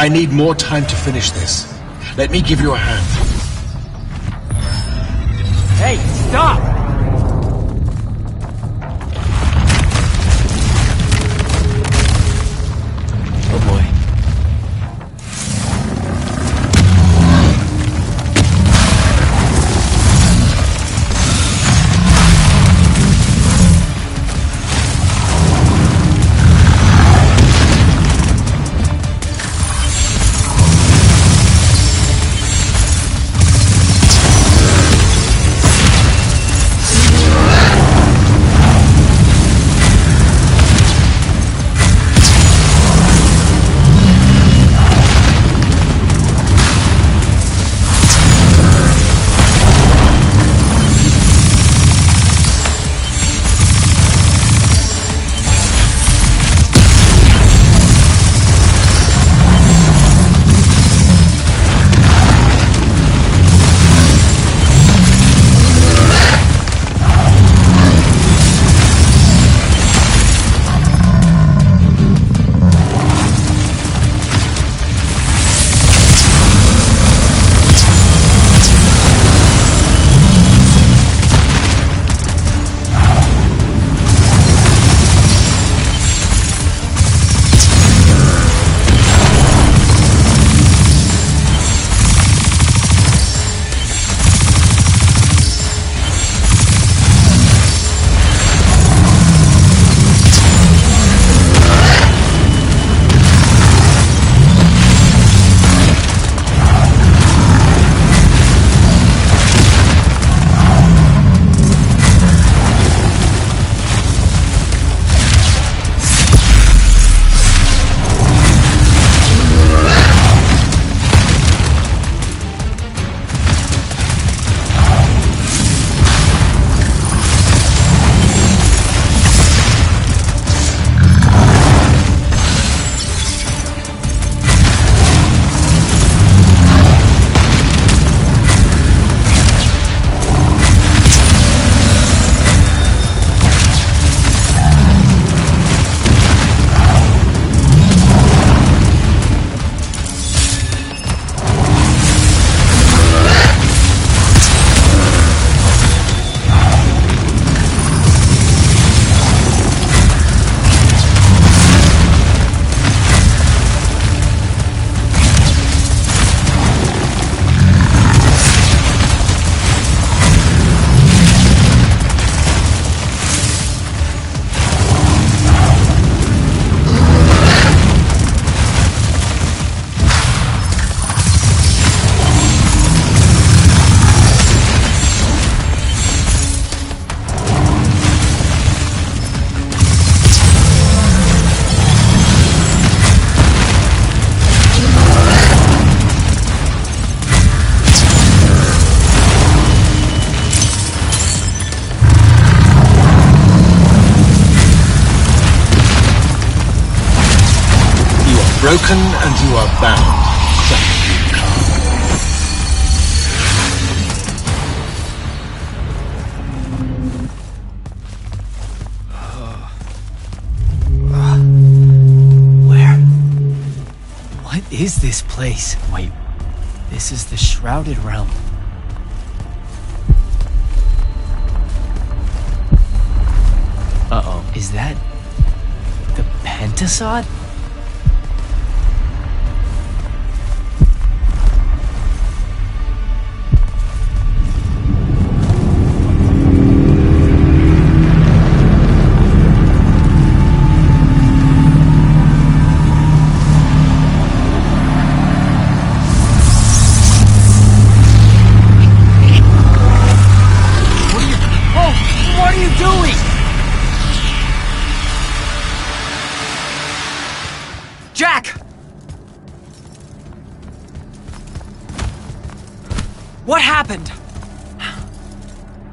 I need more time to finish this. Let me give you a hand. Hey, stop! Oh boy. Broken and you are bound. Thank you, Carl. Where? What is this place? Wait, this is the Shrouded Realm. Uh-oh, is that the Pentasod? Jack! What happened?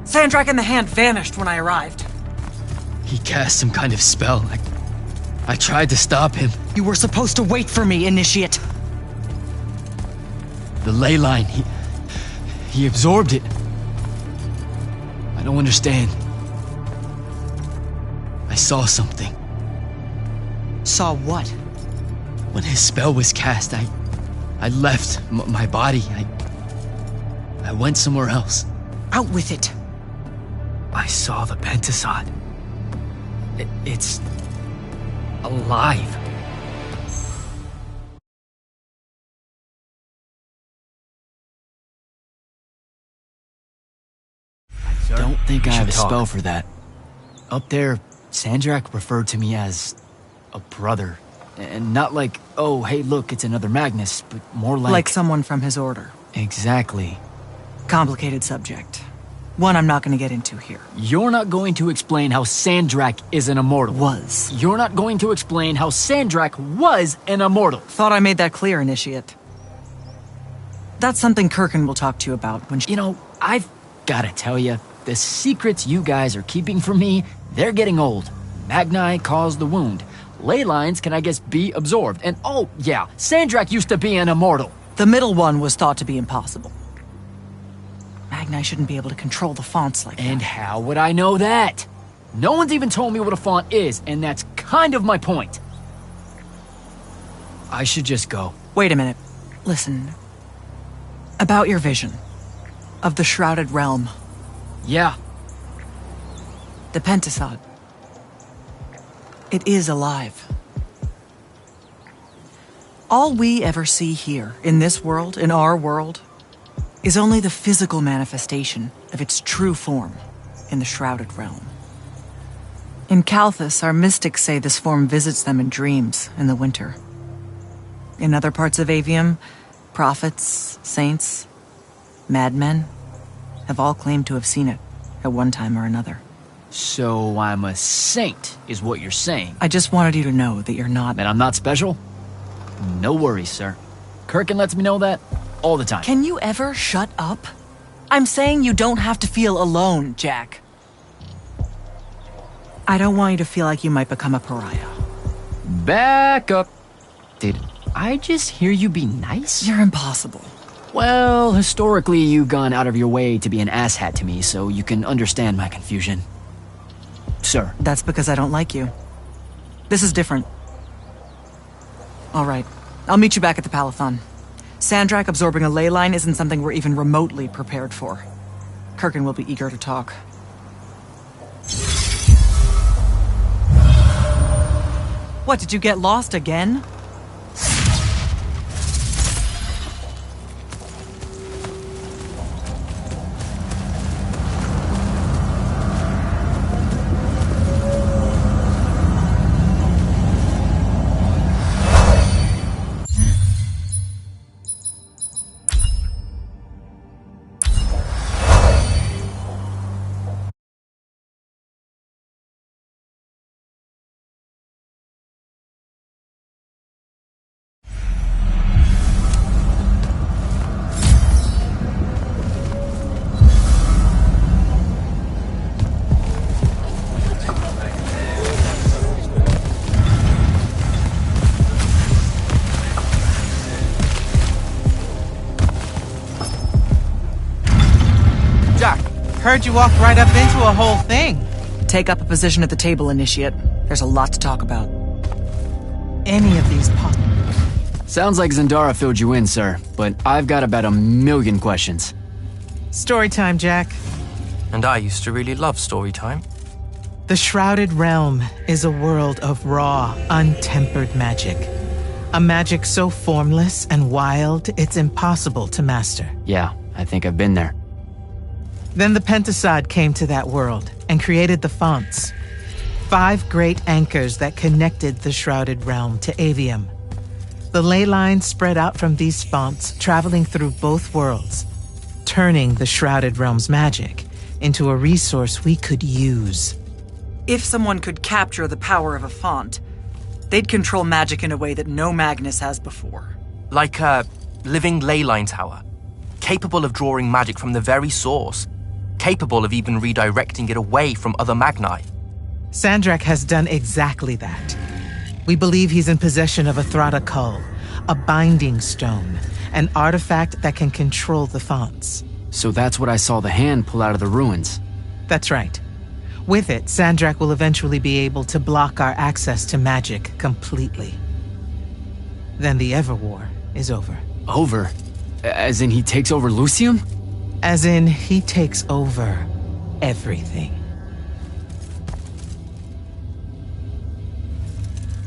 Sandrak in the Hand vanished when I arrived. He cast some kind of spell. I tried to stop him. You were supposed to wait for me, Initiate. The ley line, he absorbed it. I don't understand. I saw something. Saw what? When his spell was cast, I left my body. I went somewhere else. Out with it. I saw the Pentasod. It's alive. Don't think I have a spell for that. Up there, Sandrak referred to me as a brother. And not like, oh, hey, look, it's another Magnus, but more like... Like someone from his order. Exactly. Complicated subject. One I'm not going to get into here. You're not going to explain how Sandrak is an immortal. Was. You're not going to explain how Sandrak was an immortal. Thought I made that clear, Initiate. That's something Kirkin will talk to you about when she... You know, I've gotta tell you, the secrets you guys are keeping from me, they're getting old. Magni caused the wound. Ley lines can, I guess, be absorbed. And oh, yeah, Sandrak used to be an immortal. The middle one was thought to be impossible. Magni shouldn't be able to control the fonts like that. And how would I know that? No one's even told me what a font is, and that's kind of my point. I should just go. Wait a minute. Listen. About your vision. Of the Shrouded Realm. Yeah. The Pentasod. It is alive. All we ever see here, in this world, in our world, is only the physical manifestation of its true form in the Shrouded Realm. In Kalthus, our mystics say this form visits them in dreams in the winter. In other parts of Aveum, prophets, saints, madmen have all claimed to have seen it at one time or another. So I'm a saint, is what you're saying. I just wanted you to know that you're not... And I'm not special? No worries, sir. Kirkin lets me know that all the time. Can you ever shut up? I'm saying you don't have to feel alone, Jack. I don't want you to feel like you might become a pariah. Back up. Did I just hear you be nice? You're impossible. Well, historically, you've gone out of your way to be an asshat to me, so you can understand my confusion. Sir. That's because I don't like you. This is different. All right. I'll meet you back at the Palathon. Sandrak absorbing a ley line isn't something we're even remotely prepared for. Kirkin will be eager to talk. What, did you get lost again? Heard you walked right up into a whole thing. Take up a position at the table, Initiate. There's a lot to talk about. Any of these Sounds like Zendara filled you in, sir, but I've got about 1,000,000 questions. Story time, Jack. And I used to really love story time. The Shrouded Realm is a world of raw, untempered magic. A magic so formless and wild, it's impossible to master. Yeah, I think I've been there. Then the Pentasod came to that world and created the fonts. 5 great anchors that connected the Shrouded Realm to Aveum. The ley lines spread out from these fonts, traveling through both worlds, turning the Shrouded Realm's magic into a resource we could use. If someone could capture the power of a font, they'd control magic in a way that no Magnus has before. Like a living ley line tower, capable of drawing magic from the very source, capable of even redirecting it away from other Magni. Sandrak has done exactly that. We believe he's in possession of a Thrada Cull, a binding stone, an artifact that can control the fonts. So that's what I saw the hand pull out of the ruins. That's right. With it, Sandrak will eventually be able to block our access to magic completely. Then the Everwar is over. Over? As in he takes over Lucium? As in, he takes over everything.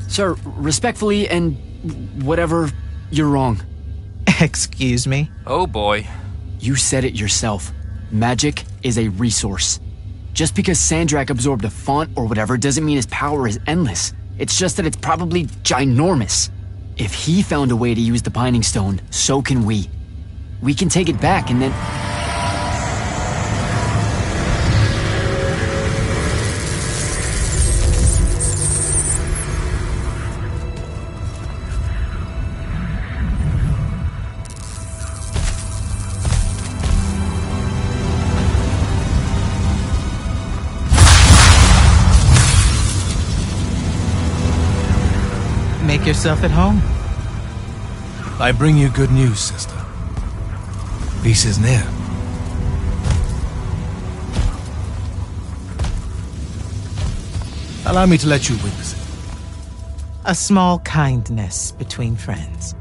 Sir, respectfully and whatever, you're wrong. Excuse me? Oh boy. You said it yourself. Magic is a resource. Just because Sandrak absorbed a font or whatever doesn't mean his power is endless. It's just that it's probably ginormous. If he found a way to use the Binding Stone, so can we. We can take it back and then... Make yourself at home. I bring you good news, sister. Peace is near. Allow me to let you witness it, A small kindness between friends.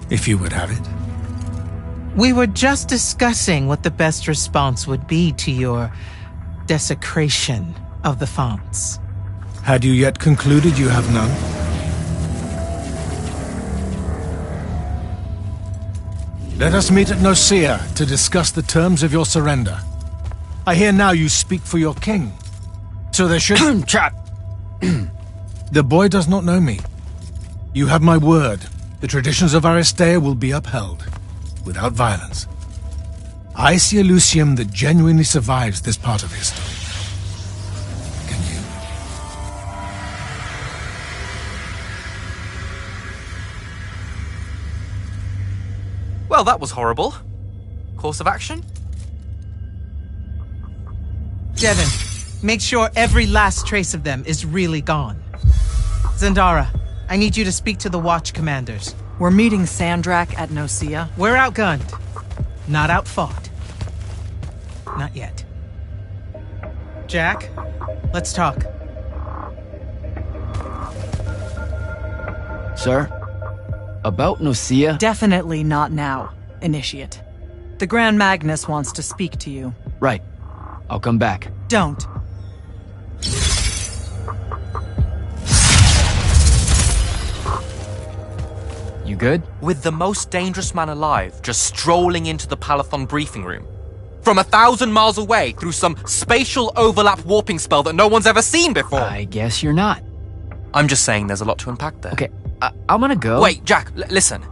if you would have it. We were just discussing what the best response would be to your desecration of the fonts. Had you yet concluded you have none? Let us meet at Nicaea to discuss the terms of your surrender. I hear now you speak for your king. So there should... Trap! The boy does not know me. You have my word. The traditions of Aristea will be upheld, without violence. I see a Lucium that genuinely survives this part of history. Can you? Well, that was horrible. Course of action? Devin, make sure every last trace of them is really gone. Zendara, I need you to speak to the watch commanders. We're meeting Sandrak at Nicaea. We're outgunned, not outfought. Not yet. Jack, let's talk. Sir? About Nicaea? Definitely not now, Initiate. The Grand Magnus wants to speak to you. Right. I'll come back. Don't. You good? With the most dangerous man alive just strolling into the Palathon briefing room. From 1,000 miles away through some spatial overlap warping spell that no one's ever seen before. I guess you're not. I'm just saying there's a lot to unpack there. Okay, I'm gonna go. Wait, Jack, listen.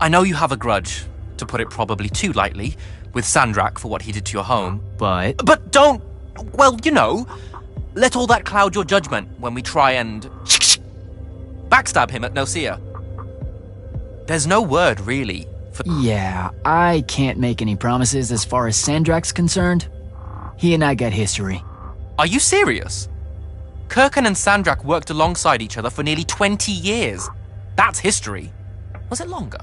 I know you have a grudge, to put it probably too lightly, with Sandrak for what he did to your home. But... But don't, well, you know, let all that cloud your judgment when we try and backstab him at Nicaea. There's no word, really, for... Yeah, I can't make any promises as far as Sandrak's concerned. He and I got history. Are you serious? Kirkan and Sandrak worked alongside each other for nearly 20 years. That's history. Was it longer?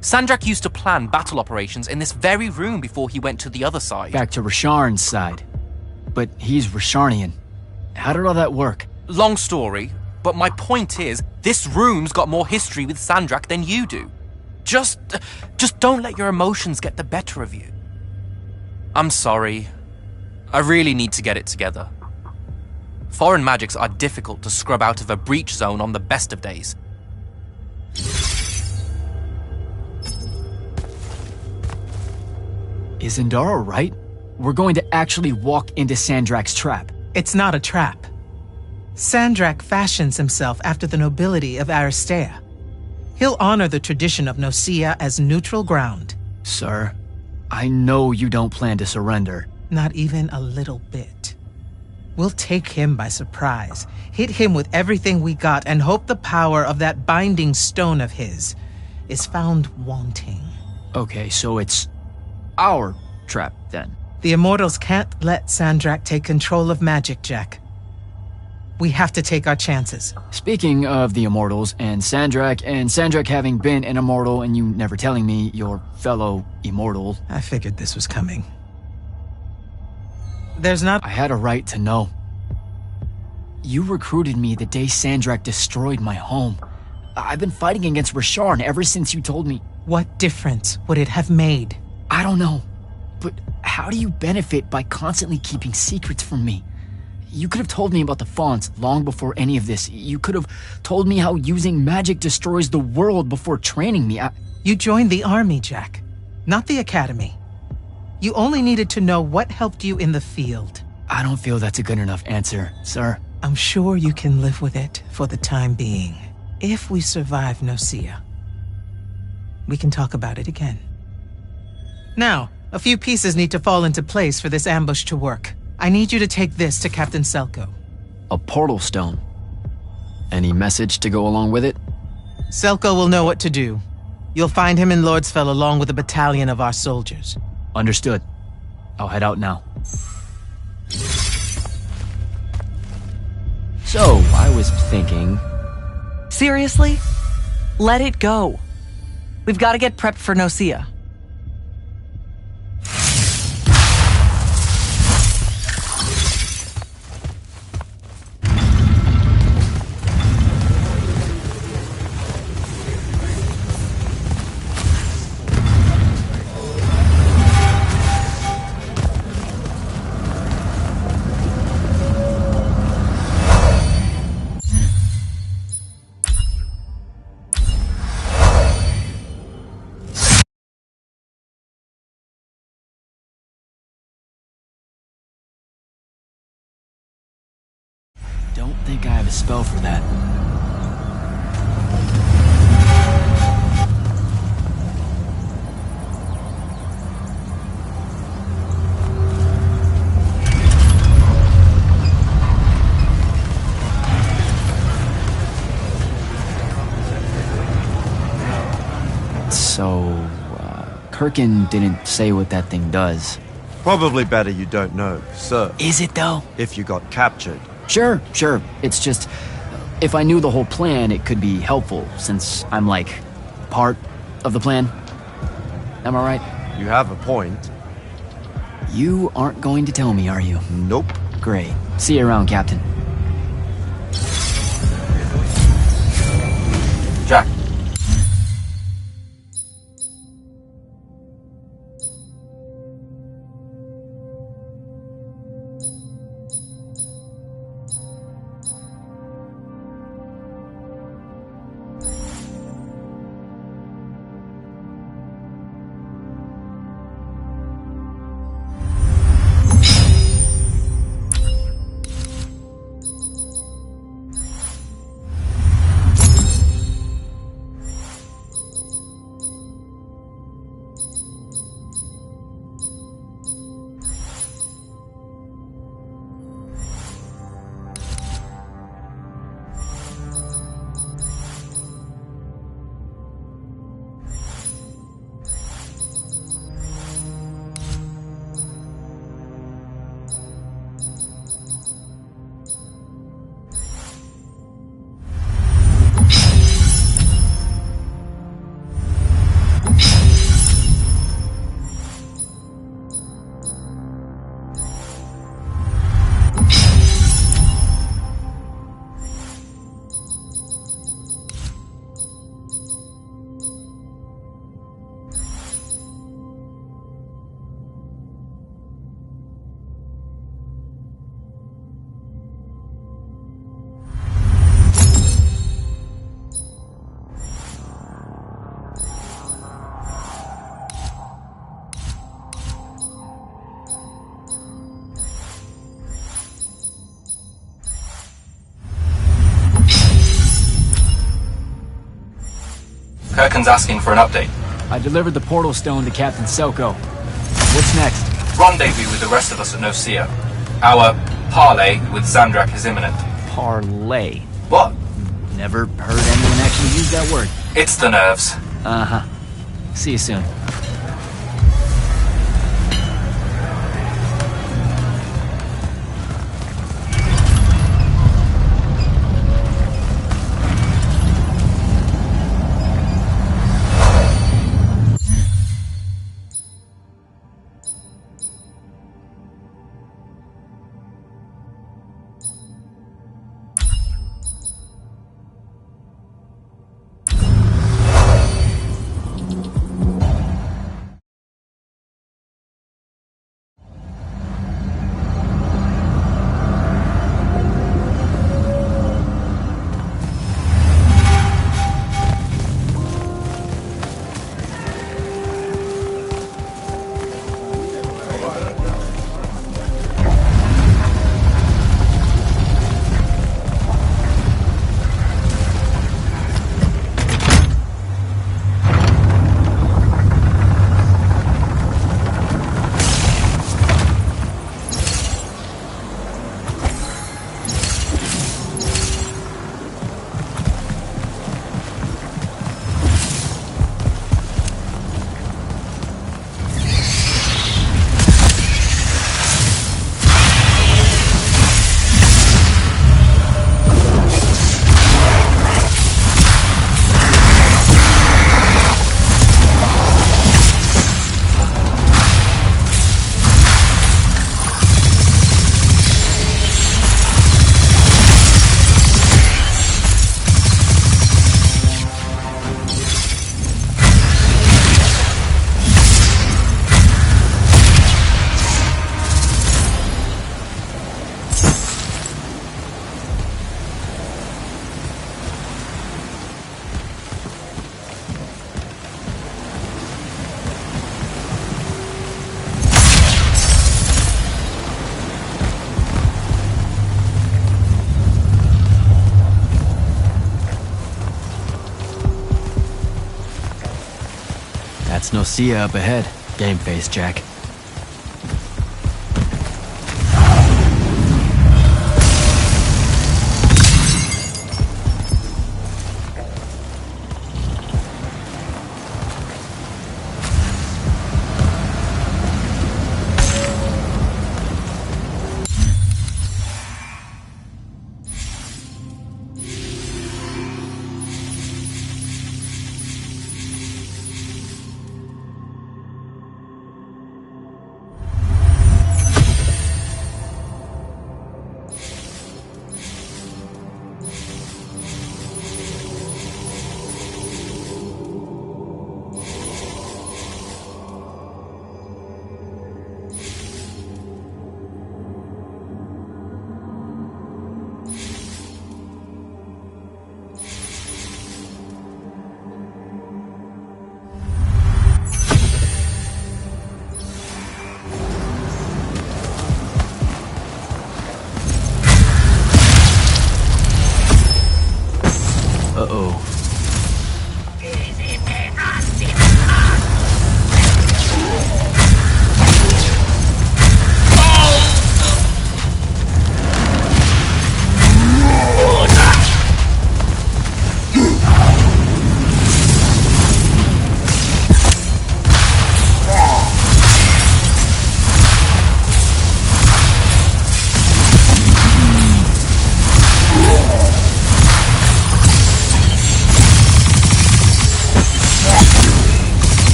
Sandrak used to plan battle operations in this very room before he went to the other side. Back to Rasharn's side. But he's Rasharnian. How did all that work? Long story, but my point is, this room's got more history with Sandrak than you do. Just don't let your emotions get the better of you. I'm sorry. I really need to get it together. Foreign magics are difficult to scrub out of a breach zone on the best of days. Is Zendara right? We're going to actually walk into Sandrak's trap. It's not a trap. Sandrak fashions himself after the nobility of Aristea. He'll honor the tradition of Nicaea as neutral ground. Sir, I know you don't plan to surrender. Not even a little bit. We'll take him by surprise, hit him with everything we got, and hope the power of that binding stone of his is found wanting. Okay, so it's our trap, then. The Immortals can't let Sandrak take control of magic, Jack. We have to take our chances. Speaking of the Immortals and Sandrak having been an Immortal and you never telling me your fellow Immortal... I figured this was coming. There's not... I had a right to know. You recruited me the day Sandrak destroyed my home. I've been fighting against Rasharn ever since you told me... What difference would it have made? I don't know. But how do you benefit by constantly keeping secrets from me? You could have told me about the fonts long before any of this. You could have told me how using magic destroys the world before training me. You joined the army, Jack, not the academy. You only needed to know what helped you in the field. I don't feel that's a good enough answer, sir. I'm sure you can live with it for the time being. If we survive Nosea, we can talk about it again. Now, a few pieces need to fall into place for this ambush to work. I need you to take this to Captain Selko. A portal stone. Any message to go along with it? Selko will know what to do. You'll find him in Lordsfell along with a battalion of our soldiers. Understood. I'll head out now. So, I was thinking... Seriously? Let it go. We've got to get prepped for Nosea. Don't think I have a spell for that. So, Kirkin didn't say what that thing does. Probably better you don't know, sir. Is it though? If you got captured. Sure. It's just, if I knew the whole plan, it could be helpful, since I'm like, part of the plan. Am I right? You have a point. You aren't going to tell me, are you? Nope. Great. See you around, Captain. Jack. Kirkin's asking for an update. I delivered the portal stone to Captain Selko. What's next? Rendezvous with the rest of us at Nosea. Our parley with Zandrak is imminent. Parlay. What? Never heard anyone actually use that word. It's the nerves. Uh-huh. See you soon. That's Nocia up ahead. Game face, Jack. Uh-oh.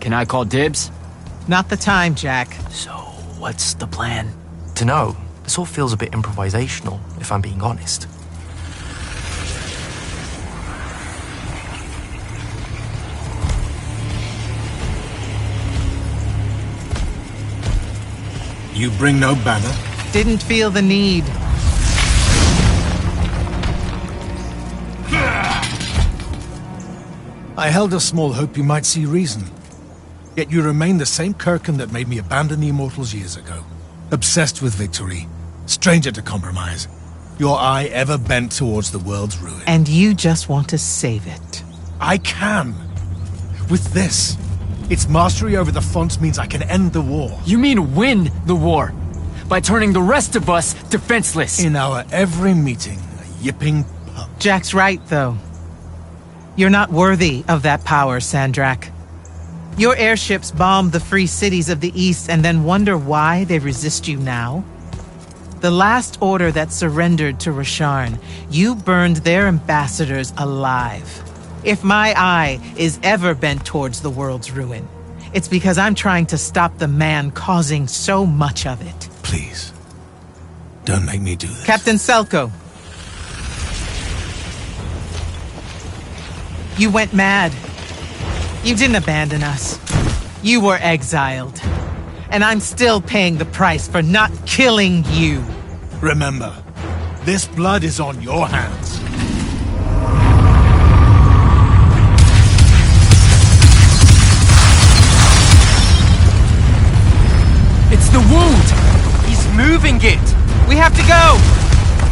Can I call dibs? Not the time, Jack. So, what's the plan? Dunno. This all feels a bit improvisational, if I'm being honest. You bring no banner? Didn't feel the need. I held a small hope you might see reason. Yet you remain the same Kirkin that made me abandon the Immortals years ago. Obsessed with victory, stranger to compromise. Your eye ever bent towards the world's ruin. And you just want to save it. I can. With this. Its mastery over the fonts means I can end the war. You mean win the war? By turning the rest of us defenseless? In our every meeting, a yipping pup. Jack's right, though. You're not worthy of that power, Sandrak. Your airships bomb the free cities of the East and then wonder why they resist you now? The last order that surrendered to Rasharn, you burned their ambassadors alive. If my eye is ever bent towards the world's ruin, it's because I'm trying to stop the man causing so much of it. Please, don't make me do this. Captain Selko. You went mad. You didn't abandon us. You were exiled. And I'm still paying the price for not killing you. Remember, this blood is on your hands. It's the wound! He's moving it! We have to go!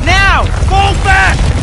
Now! Fall back!